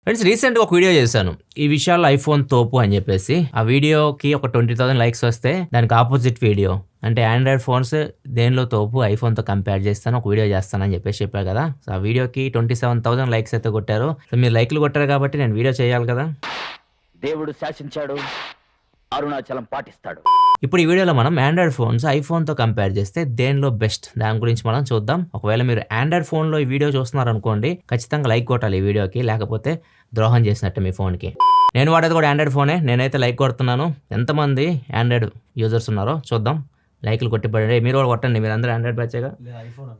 Friends రీసెంట్‌గా ఒక video చేశాను. ఈ విషయాల్లో ఐఫోన్ తోపు అని చెప్పేసి. ఆ వీడియోకి ఒక 20,000 లైక్స్ వస్తే దానికి అపోజిట్ వీడియో అంటే ఆండ్రాయిడ్ ఫోన్స్ దేనిలో తోపు ఐఫోన్‌తో కంపేర్ చేస్తాను. ఒక వీడియో చేస్తానని చెప్పేసి చెప్పా కదా! సో, ఆ వీడియోకి 27,000 లైక్స్ అయితే కొట్టారు. సో, మీరు లైక్‌లు కొట్టారు కాబట్టి నేను వీడియో చేయాలి కదా! దేవుడు శాసించాడు, అరుణాచలం పాటిస్తాడు. ఇప్పుడు ఈ వీడియోలో మనం ఆండ్రాయిడ్ ఫోన్స్ ఐఫోన్‌తో కంపేర్ చేస్తే దేనిలో బెస్ట్ దాని గురించి మనం చూద్దాం. ఒకవేళ మీరు ఆండ్రాయిడ్ ఫోన్‌లో ఈ వీడియో చూస్తున్నారనుకోండి, ఖచ్చితంగా లైక్ కొట్టాలి ఈ వీడియోకి. లేకపోతే ద్రోహం చేసినట్టే మీ ఫోన్‌కి. నేను వాడేది కూడా ఆండ్రాయిడ్ ఫోనే. నేనైతే లైక్ కొడుతున్నాను. ఎంతమంది ఆండ్రాయిడ్ యూజర్స్ ఉన్నారో చూద్దాం. లైక్‌లు కొట్టి పడండి. మీరు కూడా కొట్టండి. మీరందరూ ఆండ్రాయిడ్ బ్యాచేగా.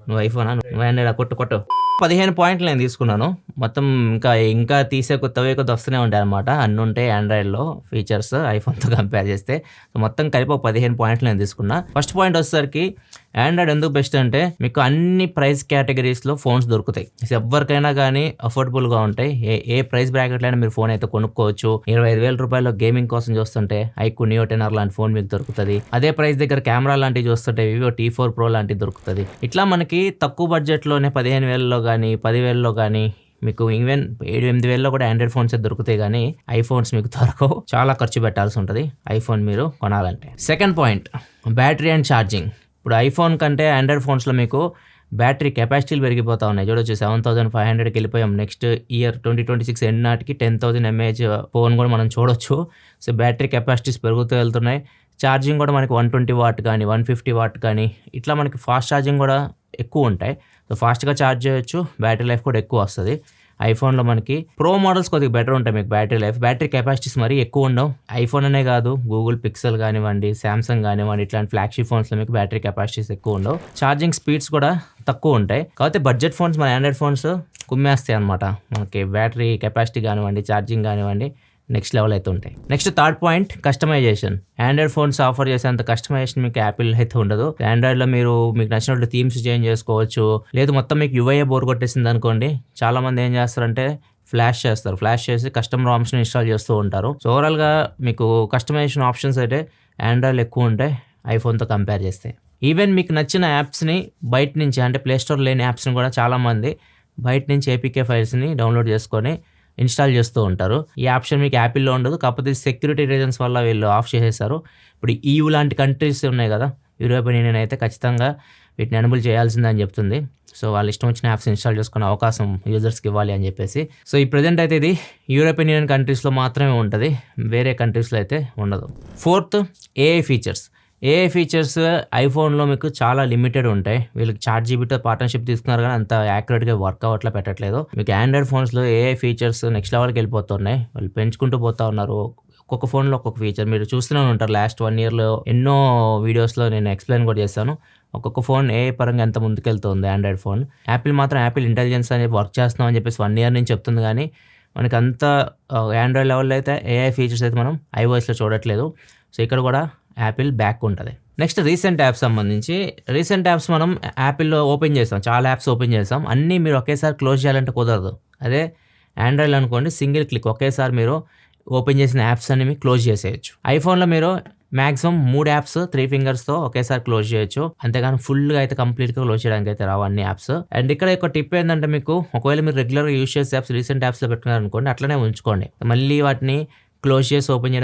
నువ్వు ఐఫోనా? నువ్వు ఆండ్రాయిడ్ కొట్టు. 15 పాయింట్లు నేను తీసుకున్నాను. మొత్తం ఇంకా తీసే తవ్వే కొద్ది వస్తూనే ఉంటాయన్నమాట. అన్నీ ఉంటాయి ఆండ్రాయిడ్‌లో ఫీచర్స్ ఐఫోన్‌తో కంపేర్ చేస్తే. సో, మొత్తం కలిపి ఒక 15 పాయింట్లు నేను తీసుకున్నా. ఫస్ట్ పాయింట్ వచ్చేసరికి ఆండ్రాయిడ్ ఎందుకు బెస్ట్ అంటే మీకు అన్ని ప్రైస్ కేటగిరీస్‌లో ఫోన్స్ దొరుకుతాయి. ఎవరికైనా కానీ అఫోర్డబుల్‌గా ఉంటాయి. ఏ ప్రైస్ బ్రాకెట్‌లో అయినా మీరు ఫోన్ అయితే కొనుక్కోవచ్చు. 25,000 రూపాయల్లో గేమింగ్ కోసం చూస్తుంటే ఐక్యూ నియో 10R లాంటి ఫోన్ మీకు దొరుకుతుంది. అదే ప్రైస్ దగ్గర కెమెరా లాంటివి చూస్తుంటే వివో T4 Pro లాంటివి దొరుకుతుంది. ఇట్లా మనకి తక్కువ బడ్జెట్‌లోనే 15,000లో కానీ 10,000లో కానీ మీకు ఈవెన్ 7-8,000లో కూడా ఆండ్రాయిడ్ ఫోన్స్ దొరుకుతాయి కానీ ఐఫోన్స్ మీకు దొరకవు. చాలా ఖర్చు పెట్టాల్సి ఉంటుంది ఐఫోన్ మీరు కొనాలంటే. Second point battery and charging. ఇప్పుడు ఐఫోన్ కంటే ఆండ్రాయిడ్ ఫోన్స్లో మీకు బ్యాటరీ కెపాసిటీలు పెరిగిపోతా ఉన్నాయి. చూడొచ్చు 7,500కి వెళ్ళిపోయాం. నెక్స్ట్ ఇయర్ 2026 ఎండ్ నాటికి 10,000 mAh ఫోన్ కూడా మనం చూడొచ్చు. సో, బ్యాటరీ కెపాసిటీస్ పెరుగుతూ వెళ్తున్నాయి. ఛార్జింగ్ కూడా మనకి 120 వాట్ కానీ 150 వాట్ కానీ ఇట్లా మనకి ఫాస్ట్ ఛార్జింగ్ కూడా ఎక్కువ ఉంటాయి. సో, ఫాస్ట్గా ఛార్జ్ చేయొచ్చు. బ్యాటరీ లైఫ్ కూడా ఎక్కువ వస్తుంది. ఐఫోన్లో మనకి ప్రో మోడల్స్ కొద్దిగా బెటర్ ఉంటాయి. మీకు బ్యాటరీ లైఫ్, బ్యాటరీ కెపాసిటీస్ మరీ ఎక్కువ ఉండవు. ఐఫోన్ అనే కాదు, గూగుల్ పిక్సెల్ కానివ్వండి, శాంసంగ్ కానివ్వండి, ఇట్లాంటి ఫ్లాగ్షిప్ ఫోన్స్లో మీకు బ్యాటరీ కెపాసిటీస్ ఎక్కువ ఉండవు. ఛార్జింగ్ స్పీడ్స్ కూడా తక్కువ ఉంటాయి. కాకపోతే బడ్జెట్ ఫోన్స్ మన ఆండ్రాయిడ్ ఫోన్స్ కుమ్మేస్తాయి అనమాట. మనకి బ్యాటరీ కెపాసిటీ కానివ్వండి, ఛార్జింగ్ కానివ్వండి నెక్స్ట్ లెవెల్ అయితే ఉంటాయి. Next third point customization. Android phones offer చేసేంత కస్టమైజేషన్ మీకు యాపిల్ అయితే ఉండదు. ఆండ్రాయిడ్లో మీకు నచ్చినట్లు థీమ్స్ చేంజ్ చేసుకోవచ్చు. లేదు మొత్తం మీకు యూఐ బోర్ కొట్టేసింది అనుకోండి, చాలా మంది ఏం చేస్తారంటే ఫ్లాష్ చేస్తారు. ఫ్లాష్ చేసి కస్టమ్ రామ్స్ని ఇన్స్టాల్ చేస్తూ ఉంటారు. సో, ఓవరాల్గా మీకు కస్టమైజేషన్ ఆప్షన్స్ అయితే ఆండ్రాయిడ్లో ఎక్కువ ఉంటాయి ఐఫోన్తో కంపేర్ చేస్తే. ఈవెన్ మీకు నచ్చిన యాప్స్ని బయట నుంచి అంటే ప్లేస్టోర్ లేని యాప్స్ని కూడా చాలామంది బయట నుంచి ఏపీకే ఫైల్స్ని డౌన్లోడ్ చేసుకొని ఇన్స్టాల్ చేస్తూ ఉంటారు. ఈ ఆప్షన్ మీకు యాపిల్లో ఉండదు. కాకపోతే సెక్యూరిటీ రీజన్స్ వల్ల వీళ్ళు ఆఫ్ చేసేసారు. ఇప్పుడు EU లాంటి కంట్రీస్ ఉన్నాయి కదా, యూరోపియన్ యూనియన్ అయితే ఖచ్చితంగా వీటిని ఎనబుల్ చేయాల్సిందని చెప్తుంది. సో, వాళ్ళు ఇష్టం వచ్చిన యాప్స్ ఇన్స్టాల్ చేసుకునే అవకాశం యూజర్స్కి ఇవ్వాలి అని చెప్పేసి. సో, ఈ ప్రజెంట్ అయితే ఇది యూరోపియన్ యూనియన్ కంట్రీస్లో మాత్రమే ఉంటుంది. వేరే కంట్రీస్లో అయితే ఉండదు. Fourth AI features. AI features ఐఫోన్లో మీకు చాలా లిమిటెడ్ ఉంటాయి. వీళ్ళకి ChatGPTతో పార్ట్నర్షిప్ తీసుకున్నారు కానీ అంత యాక్యురేట్గా వర్క్ అవ్వట్లా పెట్టట్లేదు. మీకు ఆండ్రాయిడ్ ఫోన్స్లో ఏఐ ఫీచర్స్ నెక్స్ట్ లెవెల్కి వెళ్ళిపోతున్నాయి. వాళ్ళు పెంచుకుంటూ పోతా ఉన్నారు. ఒక్కొక్క ఫోన్లో ఒక్కొక్క ఫీచర్ మీరు చూస్తూనే ఉంటారు. లాస్ట్ 1 ఇయర్లో ఎన్నో వీడియోస్లో నేను ఎక్స్ప్లెయిన్ కూడా చేస్తాను. ఒక్కొక్క ఫోన్ ఏఐ పరంగా ఎంత ముందుకెళ్తుంది ఆండ్రాయిడ్ ఫోన్. యాపిల్ మాత్రం యాపిల్ ఇంటెలిజెన్స్ అని వర్క్ చేస్తున్నాం అని చెప్పేసి 1 ఇయర్ నుంచి చెప్తుంది కానీ మనకి అంత ఆండ్రాయిడ్ లెవెల్లో అయితే ఏఐ ఫీచర్స్ అయితే మనం iOSలో చూడట్లేదు. సో, ఇక్కడ కూడా యాపిల్ బ్యాక్ ఉంటుంది. నెక్స్ట్ రీసెంట్ యాప్స్ సంబంధించి రీసెంట్ యాప్స్ మనం యాపిల్లో ఓపెన్ చేస్తాం. చాలా యాప్స్ ఓపెన్ చేస్తాం. అన్నీ మీరు ఒకేసారి క్లోజ్ చేయాలంటే కుదరదు. అదే ఆండ్రాయిడ్లో అనుకోండి, సింగిల్ క్లిక్ ఒకేసారి మీరు ఓపెన్ చేసిన యాప్స్ అన్ని మీకు క్లోజ్ చేసేయచ్చు. ఐఫోన్లో మీరు మ్యాక్సిమం 3 యాప్స్ 3 ఫింగర్స్తో ఒకేసారి క్లోజ్ చేయొచ్చు. అంతేగాని ఫుల్గా అయితే కంప్లీట్గా క్లోజ్ చేయడానికి అయితే రావు అన్ని యాప్స్. అండ్ ఇక్కడ ఒక టిప్ ఏంటంటే మీకు ఒకవేళ మీరు రెగ్యులర్గా యూజ్ చేసే యాప్స్ రీసెంట్ యాప్స్లో పెట్టుకున్నారు అనుకోండి, అట్లనే ఉంచుకోండి. మళ్ళీ వాటిని క్లోజ్ చేసి ఓపెన్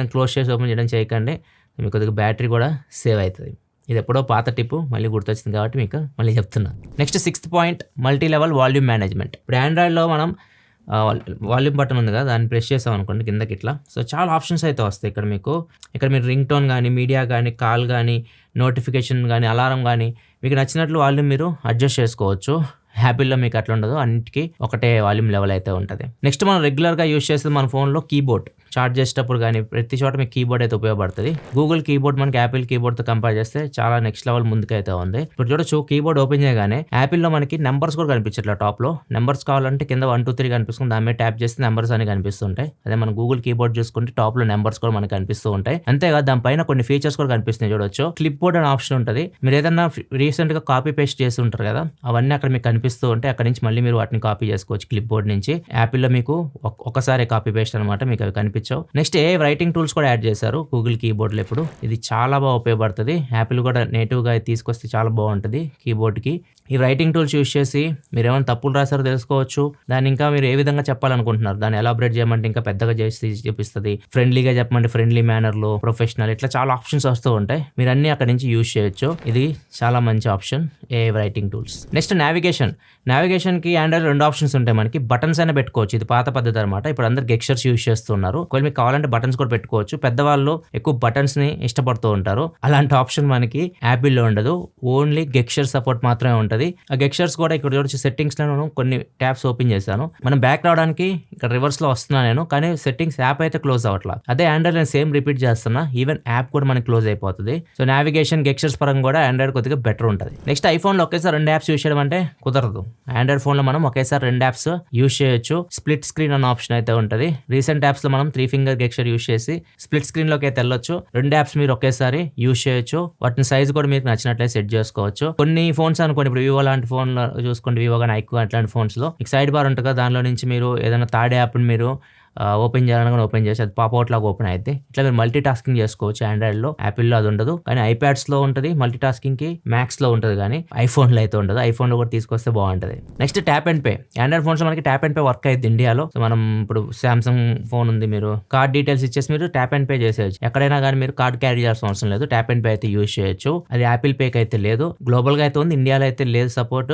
చేయడం చేయకండి. మీకు కొద్దిగా బ్యాటరీ కూడా సేవ్ అవుతుంది. ఇది ఎప్పుడో పాత టిప్పు మళ్ళీ గుర్తొచ్చింది కాబట్టి మీకు మళ్ళీ చెప్తున్నాను. Next 6th point multi level volume management. ఇప్పుడు ఆండ్రాయిడ్లో మనం వాల్యూమ్ బటన్ ఉంది కదా, దాన్ని ప్రెస్ చేసాం అనుకోండి కిందకి ఇట్లా. సో, చాలా ఆప్షన్స్ అయితే వస్తాయి ఇక్కడ మీకు. ఇక్కడ మీరు రింగ్ టోన్ కానీ, మీడియా కానీ, కాల్ కానీ, నోటిఫికేషన్ కానీ, అలారం కానీ మీకు నచ్చినట్లు వాల్యూమ్ మీరు అడ్జస్ట్ చేసుకోవచ్చు. యాపిల్లో మీకు అట్లా ఉండదు. అన్నిటికీ ఒకటే వాల్యూమ్ లెవెల్ అయితే ఉంటుంది. నెక్స్ట్ మనం రెగ్యులర్గా యూజ్ చేసేది మన ఫోన్లో కీబోర్డ్. చార్జ్ చేసేటప్పుడు కానీ ప్రతి చోట మీకు కీబోర్డ్ అయితే ఉపయోగపడుతుంది. గూగుల్ కీబోర్డ్ మనకి యాపిల్ కీబోర్డ్తో కంపేర్ చేస్తే చాలా నెక్స్ట్ లెవెల్ ముందుకైతే ఉంది. ఇప్పుడు చూడొచ్చు కీబోర్డ్ ఓపెన్ చేయగానే యాపిల్లో మనకి నెంబర్స్ కూడా కనిపించట్లేదు. టాప్లో నెంబర్స్ కావాలంటే కింద 1 2 3 కనిపిస్తుంది. దాని మీద ట్యాప్ చేస్తే నెంబర్స్ అని కనిపిస్తుంటాయి. అదే మన గూగుల్ కీబోర్డ్ చూసుకుంటే టాప్లో నెంబర్స్ కూడా మనకు కనిపిస్తూ ఉంటాయి. అంతేకాదు దానిపైన కొన్ని ఫీచర్స్ కూడా కనిపిస్తున్నాయి. చూడొచ్చు క్లిప్ బోర్డ్ అనే ఆప్షన్ ఉంటుంది. మీరు ఏదన్నా రీసెంట్గా కాపీ పేస్ట్ చేసి ఉంటారు కదా, అవన్నీ అక్కడ మీకు కనిపిస్తూ ఉంటాయి. అక్కడ నుంచి మళ్ళీ మీరు వాటిని కాపీ చేసుకోవచ్చు క్లిప్ బోర్డ్ నుంచి. యాపిల్లో మీకు ఒకసారి కాపీ పేస్ట్ అనమాట, మీకు అవి కనిపించవు. కనిపించవు. నెక్స్ట్ ఏ రైటింగ్ టూల్స్ కూడా యాడ్ చేశారు గూగుల్ కీబోర్డ్లో. ఇప్పుడు ఇది చాలా బాగా ఉపయోగపడుతుంది. యాపిల్ కూడా నేటివ్గా తీసుకొస్తే చాలా బాగుంటుంది కీబోర్డ్కి. ఈ రైటింగ్ టూల్స్ యూస్ చేసి మీరు ఏమైనా తప్పులు రాసారో తెలుసుకోవచ్చు. దాన్ని ఇంకా మీరు ఏ విధంగా చెప్పాలనుకుంటున్నారు దాన్ని ఎలాబరేట్ చేయమంటే ఇంకా పెద్దగా చేసి చూపిస్తుంది. ఫ్రెండ్లీగా చెప్పమంటే ఫ్రెండ్లీ మేనర్లో, ప్రొఫెషనల్, ఇట్లా చాలా ఆప్షన్స్ వస్తూ ఉంటాయి. మీరు అన్ని అక్కడ నుంచి యూస్ చేయొచ్చు. ఇది చాలా మంచి option a writing tools. Next నావిగేషన్కి ఆండ్రాయిడ్ 2 ఆప్షన్స్ ఉంటాయి. మనకి బటన్స్ అయినా పెట్టుకోవచ్చు. ఇది పాత పద్ధతి అనమాట. ఇప్పుడు అందరు గెక్షర్స్ యూస్ చేస్తున్నారు. ఒకవేళ మీకు కావాలంటే బటన్స్ కూడా పెట్టుకోవచ్చు. పెద్దవాళ్ళు ఎక్కువ బటన్స్ ని ఇష్టపడుతూ ఉంటారు. అలాంటి ఆప్షన్ మనకి యాపిల్లో ఉండదు. ఓన్లీ గెక్షర్ సపోర్ట్ మాత్రమే ఉంటుంది. ఆ గెక్షర్స్ కూడా ఇక్కడ చూడొచ్చు. సెట్టింగ్స్ లో కొన్ని ట్యాబ్స్ ఓపెన్ చేశాను. మనం బ్యాక్ రావడానికి ఇక్కడ రివర్స్ లో వస్తున్నా నేను, కానీ సెట్టింగ్స్ యాప్ అయితే క్లోజ్ అవ్వట్లా. అదే ఆండ్రాయిడ్ నేను సేమ్ రిపీట్ చేస్తున్నా. ఈవెన్ యాప్ కూడా మనకి క్లోజ్ అయిపోతుంది. సో నావిగేషన్ గెక్షర్స్ పరంగా కూడా ఆండ్రాయిడ్ కొద్దిగా బెటర్ ఉంటుంది. నెక్స్ట్ ఐఫోన్ లో ఒకేసారి 2 యాప్స్ యూస్ చేయడం అంటే కుదరదు. ఆండ్రాయిడ్ ఫోన్ లో మనం ఒకేసారి 2 యాప్స్ యూస్ చేయొచ్చు. స్ప్లిట్ స్క్రీన్ అన్న ఆప్షన్ అయితే ఉంటుంది. రీసెంట్ యాప్స్ లో మనం 3 ఫింగర్ గెక్షర్ యూస్ చేసి స్ప్లిట్ స్క్రీన్ లోకి అయితే వెళ్ళొచ్చు. 2 యాప్స్ మీరు ఒకేసారి యూస్ చేయొచ్చు. వాటిని సైజ్ కూడా మీకు నచ్చినట్లే సెట్ చేసుకోవచ్చు. కొన్ని ఫోన్స్ అనుకోండి, ఇప్పుడు వివో లాంటి ఫోన్ లో చూసుకోండి, వివో కానీ ఐక్యూ అట్లాంటి ఫోన్స్ లో మీకు సైడ్ బార్ ఉంటుంది కదా, దానిలో నుంచి మీరు ఏదైనా థర్డ్ యాప్ ని మీరు ఓపెన్ చేయాలని ఓపెన్ చేసి అది పాపౌట్ లాగా ఓపెన్ అయితే ఇట్లా మీరు మల్టీ టాస్కింగ్ చేసుకోవచ్చు. ఆండ్రాయిడ్లో, యాపిల్లో అది ఉండదు. కానీ ఐప్యాడ్స్లో ఉంటుంది మల్టీ టాస్కింగ్కి, మ్యాక్స్లో ఉంటుంది, కానీ ఐఫోన్లో అయితే ఉండదు. ఐఫోన్లో కూడా తీసుకొస్తే బాగుంటుంది. Next tap and pay. Android ఫోన్స్లో మనకి ట్యాప్ అండ్ పే వర్క్ అయింది ఇండియాలో. సో మనం ఇప్పుడు సామ్సంగ్ ఫోన్ ఉంది, మీరు కార్డ్ డీటెయిల్స్ ఇచ్చేసి మీరు ట్యాప్ అండ్ పే చేసేయచ్చు. ఎక్కడైనా కానీ మీరు కార్డ్ క్యారీ చేయాల్సిన అవసరం లేదు. ట్యాప్ అండ్ పే అయితే యూజ్ చేయొచ్చు. అది యాపిల్ పేకి అయితే లేదు. గ్లోబల్గా అయితే ఉంది, ఇండియాలో అయితే లేదు సపోర్ట్.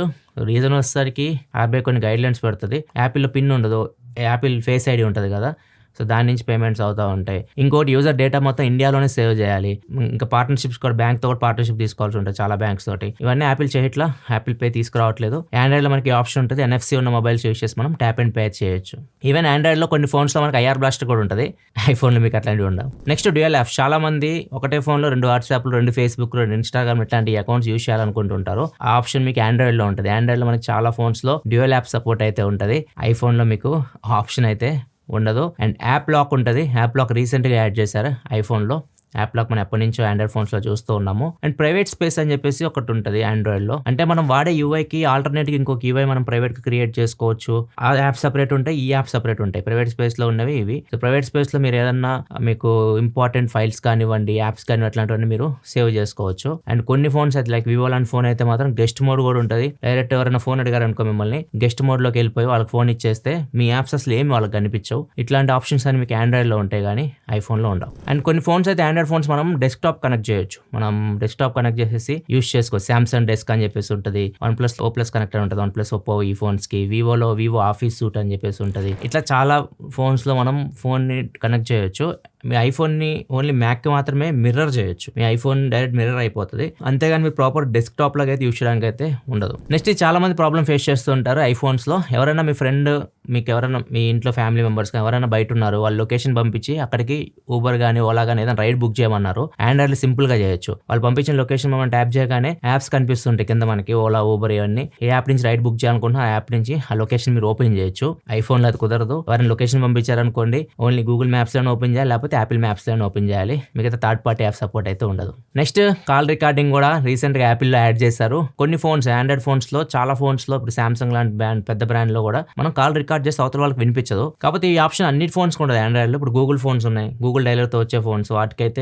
రీజన్ వచ్చేసరికి యాపిల్ కొన్ని గైడ్ లైన్స్ పెడుతుంది. యాపిల్లో పిన్ ఉండదు, యాపిల్ ఫేస్ ఐడి ఉంటుంది కదా, సో దాని నుంచి పేమెంట్స్ అవుతూ ఉంటాయి. ఇంకోటి యూజర్ డేటా మొత్తం ఇండియాలోనే సేవ్ చేయాలి. ఇంకా పార్ట్నర్షిప్స్ కూడా బ్యాంక్తో కూడా పార్ట్నర్షిప్ తీసుకోవాల్సి ఉంటుంది చాలా బ్యాంక్స్ తోటి. ఇవన్నీ యాపిల్ చేయట్లా, యాపిల్ పే తీసుకురావట్లేదు. ఆండ్రాయిడ్లో మనకి ఆప్షన్ ఉంటుంది, NFC ఉన్న మొబైల్స్ యూస్ చేసి మనం ట్యాప్ అండ్ పే చేయొచ్చు. ఈవెన్ ఆండ్రాయిడ్లో కొన్ని ఫోన్స్లో మనకి IR బ్లాస్టర్ కూడా ఉంటుంది. ఐఫోన్లో మీకు అట్లాంటివి ఉండవు. Next dual apps. చాలా మంది ఒకటే ఫోన్లో 2 వాట్సాప్లు, 2 ఫేస్బుక్, 2 ఇన్స్టాగ్రామ్ ఇట్లాంటి అకౌంట్స్ యూస్ చేయాలనుకుంటుంటారు. ఆ ఆప్షన్ మీకు ఆండ్రాయిడ్లో ఉంటుంది. ఆండ్రాయిడ్లో మనకి చాలా ఫోన్స్లో డ్యూయల్ యాప్ సపోర్ట్ అయితే ఉంటుంది. ఐఫోన్లో మీకు ఆప్షన్ అయితే ఉండదు. అండ్ యాప్ లాక్ ఉంటుంది. యాప్ లాక్ రీసెంట్గా యాడ్ చేశారు ఐఫోన్లో. యాప్ లాక్ మనం ఎప్పటి నుంచో ఆండ్రాయిడ్ ఫోన్స్లో చూస్తూ ఉన్నాము. అండ్ ప్రైవేట్ స్పేస్ అని చెప్పేసి ఒకటి ఉంటుంది ఆండ్రాయిడ్లో. అంటే మనం వాడే యూఐకి ఆల్టర్నేట్గా ఇంకొక యూఐ మనం ప్రైవేట్గా క్రియేట్ చేసుకోవచ్చు. ఆ యాప్ సపరేట్ ఉంటాయి, ఈ యాప్ సపరేట్ ఉంటాయి. ప్రైవేట్ స్పేస్లో ఉన్నవి ఇవి. సో ప్రైవేట్ స్పేస్లో మీరు ఏదన్నా మీకు ఇంపార్టెంట్ ఫైల్స్ కానివ్వండి, యాప్స్ కానివ్వండి, అట్లాంటివన్నీ మీరు సేవ్ చేసుకోవచ్చు. అండ్ కొన్ని ఫోన్స్ అయితే లైక్ వివో లాంటి ఫోన్ అయితే మాత్రం గెస్ట్ మోడ్ కూడా ఉంటుంది. డైరెక్ట్ ఎవరైనా ఫోన్ అడిగారు అనుకో మిమ్మల్ని, గెస్ట్ మోడ్లోకి వెళ్ళిపోయి వాళ్ళకి ఫోన్ ఇచ్చేస్తే మీ యాప్స్ అసలు ఏమి వాళ్ళకి కనిపించవు. ఇట్లాంటి ఆప్షన్స్ అని మీకు ఆండ్రాయిడ్లో ఉంటాయి కానీ ఐఫోన్లో ఉండవు. అండ్ కొన్ని ఫోన్స్ అయితే ఆండ్రాయిడ్ ఫోన్స్ మనం డెస్క్టాప్ కనెక్ట్ చేయొచ్చు. మనం డెస్క్టాప్ కనెక్ట్ చేసేసి యూస్ చేసుకోవచ్చు. సామ్సంగ్ డెస్క్ అని చెప్పేసి ఉంటుంది, OnePlus O+ కనెక్టర్ ఉంటుంది, OnePlus Oppo ఈ ఫోన్స్ కి. వివోలో వివో ఆఫీస్ సూట్ అని చెప్పేసి ఉంటుంది. ఇట్లా చాలా ఫోన్స్ లో మనం ఫోన్ ని కనెక్ట్ చేయొచ్చు. మీ ఐఫోన్ని ఓన్లీ మ్యాక్కి మాత్రమే మిర్రర్ చేయొచ్చు. మీ ఐఫోన్ డైరెక్ట్ మిర్రర్ అయిపోతుంది. అంతేగాని మీరు ప్రాపర్ డెస్క్టాప్ లాగా అయితే యూస్ చేయడానికి అయితే ఉండదు. నెక్స్ట్ చాలా మంది ప్రాబ్లం ఫేస్ చేస్తూ ఉంటారు ఐఫోన్స్లో. ఎవరైనా మీ ఫ్రెండ్, మీకు ఎవరైనా మీ ఇంట్లో ఫ్యామిలీ మెంబర్స్ ఎవరైనా బయట ఉన్నారు, వాళ్ళు లొకేషన్ పంపించి అక్కడికి ఊబర్ కానీ ఓలా కానీ ఏదైనా రైడ్ బుక్ చేయమన్నారు. ఆండ్రాయిడ్లో సింపుల్గా చేయొచ్చు. వాళ్ళు పంపించిన లొకేషన్ మనం ట్యాప్ చేయగానే యాప్స్ కనిపిస్తుంటాయి కింద మనకి, ఓలా, ఊబర్ ఇవన్నీ. ఏ యాప్ నుంచి రైడ్ బుక్ చేయాలనుకుంటున్నా ఆ యాప్ నుంచి ఆ లొకేషన్ మీరు ఓపెన్ చేయొచ్చు. ఐఫోన్లో అది కుదరదు. ఎవరైనా లొకేషన్ పంపించారనుకోండి, ఓన్లీ గూగుల్ మ్యాప్స్లోనే ఓపెన్ చేయాలి, లేకపోతే యాపిల్ మ్యాప్స్లోనే ఓపెన్ చేయాలి. మిగతా థర్డ్ పార్టీ యాప్ సపోర్ట్ అయితే ఉండదు. నెక్స్ట్ కాల్ రికార్డింగ్ కూడా రీసెంట్గా యాపిల్లో యాడ్ చేశారు. కొన్ని ఫోన్స్, ఆండ్రాయిడ్ ఫోన్స్లో, చాలా ఫోన్స్లో, ఇప్పుడు సామ్సంగ్ లాంటి బ్రాండ్ పెద్ద బ్రాండ్లో కూడా మనం కాల్ రికార్డ్ చేస్తే అవతల వాళ్ళకి వినిపించదు. కాకపోతే ఈ ఆప్షన్ అన్ని ఫోన్స్ ఉంటుంది ఆండ్రాయిడ్లో. ఇప్పుడు గూగుల్ ఫోన్స్ ఉన్నాయి, గూగుల్ డైలర్తో వచ్చే ఫోన్స్, వాటికైతే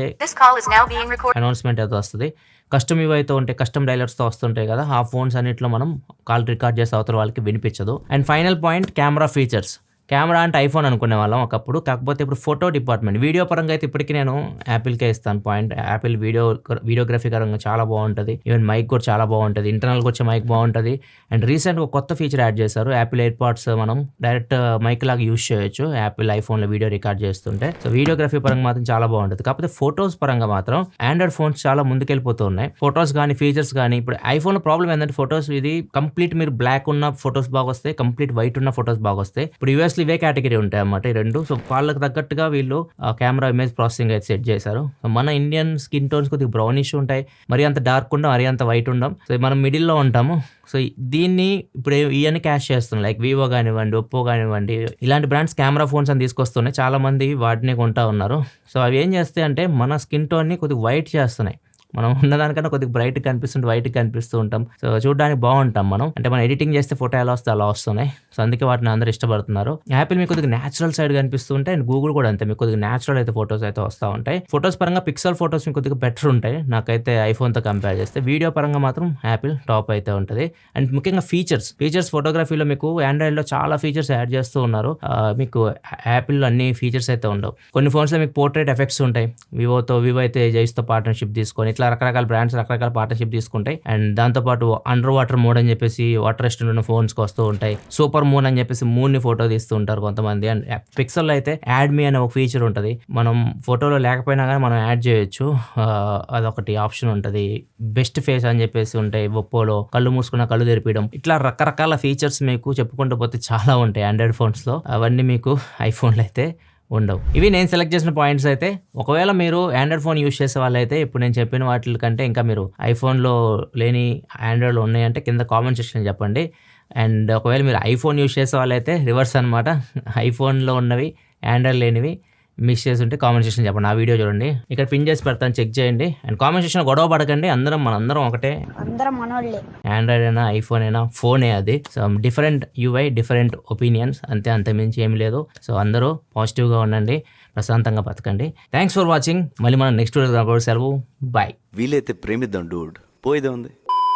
అనౌన్స్మెంట్ అయితే వస్తుంది. కస్టమ్ యూఐతో ఉంటే, కస్టమ్ డైలర్స్తో వస్తుంటాయి కదా, ఆ ఫోన్స్ అన్నింటిలో మనం కాల్ రికార్డ్ చేస్తే అవతల వాళ్ళకి వినిపించదు. And final point, camera features. Camera అంటే ఐఫోన్ అనుకునే వాళ్ళం ఒకప్పుడు, కాకపోతే ఇప్పుడు ఫోటో డిపార్ట్మెంట్, వీడియో పరంగా అయితే ఇప్పటికీ నేను యాపిల్కే ఇస్తాను పాయింట్. యాపిల్ వీడియోగ్రఫీ పరంగా చాలా బాగుంటుంది. ఈవెన్ మైక్ కూడా చాలా బాగుంటుంది, ఇంటర్నల్గా వచ్చే మైక్ బాగుంటుంది. అండ్ రీసెంట్గా కొత్త ఫీచర్ యాడ్ చేశారు, యాపిల్ ఎయిర్పాడ్స్ మనం డైరెక్ట్ మైక్ లాగా యూస్ చేయొచ్చు యాపిల్ ఐఫోన్లో వీడియో రికార్డ్ చేస్తుంటే. సో వీడియోగ్రఫీ పరంగా మాత్రం చాలా బాగుంటుంది. కాకపోతే ఫోటోస్ పరంగా మాత్రం ఆండ్రాయిడ్ ఫోన్స్ చాలా ముందుకెళ్ళిపోతూ ఉన్నాయి. ఫోటోస్ కానీ, ఫీచర్స్ కానీ. ఇప్పుడు ఐఫోన్లో ప్రాబ్లం ఏంటంటే ఫోటోస్ ఇది కంప్లీట్ మీరు బ్లాక్ ఉన్న ఫోటోస్ బాగా వస్తాయి, కంప్లీట్ వైట్ ఉన్న ఫోటోస్ బాగా వస్తాయి. ఇప్పుడు యూఎస్ ఇవే కేటగిరీ ఉంటాయి అన్నమాట ఈ రెండు. సో వాళ్ళకి తగ్గట్టుగా వీళ్ళు కెమెరా ఇమేజ్ ప్రాసెసింగ్ అయితే సెట్ చేశారు. మన ఇండియన్ స్కిన్ టోన్స్ కొద్దిగా బ్రౌనిష్ ఉంటాయి, మరి అంత డార్క్ ఉండం, మరి అంత వైట్ ఉండం. సో మనం మిడిల్లో ఉంటాము. సో దీన్ని ఇప్పుడు ఇవన్నీ క్యాష్ చేస్తున్నాయి, లైక్ వివో కానివ్వండి, ఒప్పో కానివ్వండి, ఇలాంటి బ్రాండ్స్ కెమెరా ఫోన్స్ అని తీసుకొస్తున్నాయి. చాలా మంది వాటిని కొంటా ఉన్నారు. సో అవి ఏం చేస్తాయి అంటే మన స్కిన్ టోన్ని కొద్దిగా వైట్ చేస్తున్నాయి. మనం ఉన్నదానికన్నా కొద్దిగా బ్రైట్ కనిపిస్తుంటే వైట్ కనిపిస్తూ ఉంటాం. సో చూడడానికి బాగుంటాం మనం. అంటే మనం ఎడిటింగ్ చేస్తే ఫోటో ఎలా వస్తే అలా వస్తున్నాయి. సో అందుకే వాటిని అందరూ ఇష్టపడుతున్నారు. యాపిల్ మీకు కొద్దిగా న్యాచురల్ సైడ్ కనిపిస్తూ ఉంటాయి అండ్ గూగుల్ కూడా అంతే, మీకు కొద్దిగా న్యాచురల్ అయితే ఫోటోస్ అయితే వస్తూ ఉంటాయి. ఫోటోస్ పరంగా పిక్సెల్ ఫోటోస్ మీకు కొద్దిగా బెటర్ ఉంటాయి నాకైతే ఐఫోన్తో కంపేర్ చేస్తే. వీడియో పరంగా మాత్రం యాపిల్ టాప్ అయితే ఉంటుంది. అండ్ ముఖ్యంగా ఫీచర్స్ ఫోటోగ్రఫీలో మీకు ఆండ్రాయిడ్లో చాలా ఫీచర్స్ యాడ్ చేస్తూ ఉన్నారు. మీకు యాపిల్లో అన్ని ఫీచర్స్ అయితే ఉండవు. కొన్ని ఫోన్స్లో మీకు పోర్ట్రేట్ ఎఫెక్ట్స్ ఉంటాయి. వివో అయితే జైస్తో పార్ట్నర్షిప్ తీసుకొని ఇట్లా రకరకాల బ్రాండ్స్ రకరకాల పార్ట్నర్షిప్ తీసుకుంటాయి. అండ్ దాంతోపాటు అండర్ వాటర్ మోడ్ అని చెప్పేసి వాటర్ రెస్టారెంట్ ఉన్న ఫోన్స్కి వస్తూ ఉంటాయి. సూపర్ మూన్ అని చెప్పేసి మూన్ ని ఫోటో తీస్తూ ఉంటారు కొంతమంది. అండ్ పిక్సెల్లో అయితే యాడ్ మీ అనే ఒక ఫీచర్ ఉంటుంది. మనం ఫోటోలో లేకపోయినా కానీ మనం యాడ్ చేయొచ్చు. అదొకటి ఆప్షన్ ఉంటుంది. బెస్ట్ ఫేస్ అని చెప్పేసి ఉంటాయి ఒప్పోలో. కళ్ళు మూసుకున్న కళ్ళు తెరిపించడం, ఇట్లా రకరకాల ఫీచర్స్ మీకు చెప్పుకుంటూ పోతే చాలా ఉంటాయి ఆండ్రాయిడ్ ఫోన్స్లో. అవన్నీ మీకు ఐఫోన్లో అయితే ఉండవు. ఇవి నేను సెలెక్ట్ చేసిన పాయింట్స్ అయితే. ఒకవేళ మీరు ఆండ్రాయిడ్ ఫోన్ యూస్ చేసే వాళ్ళైతే ఇప్పుడు నేను చెప్పిన వాటి కంటే ఇంకా మీరు ఐఫోన్లో లేని ఆండ్రాయిడ్లో ఉన్నాయంటే కింద కామెంట్ సెక్షన్ చెప్పండి. అండ్ ఒకవేళ మీరు ఐఫోన్ యూస్ చేసే వాళ్ళైతే రివర్స్ అనమాట. ఐఫోన్లో ఉన్నవి ఆండ్రాయిడ్ లేనివి మిస్ చేసి ఉంటే కామెంట్ సెక్షన్ చెప్పండి. ఆ వీడియో చూడండి, ఇక్కడ పిన్ చేసి పెడతాను, చెక్ చేయండి. అండ్ కామెంట్ సెక్షన్ గొడవ పడకండి, మనందరం ఒకటే. ఆండ్రాయిడ్ అయినా ఐఫోన్ అయినా ఫోనే అది. So different UI, different opinions, అంతే మించి ఏమి లేదు. సో అందరూ పాజిటివ్గా ఉండండి, ప్రశాంతంగా బతకండి. Thanks for watching. మళ్ళీ మనం నెక్స్ట్ వీడియో సెలవు. బాయ్. వీలైతే ప్రేమిద్దాం డూడ్, పోయేదే ఉంది.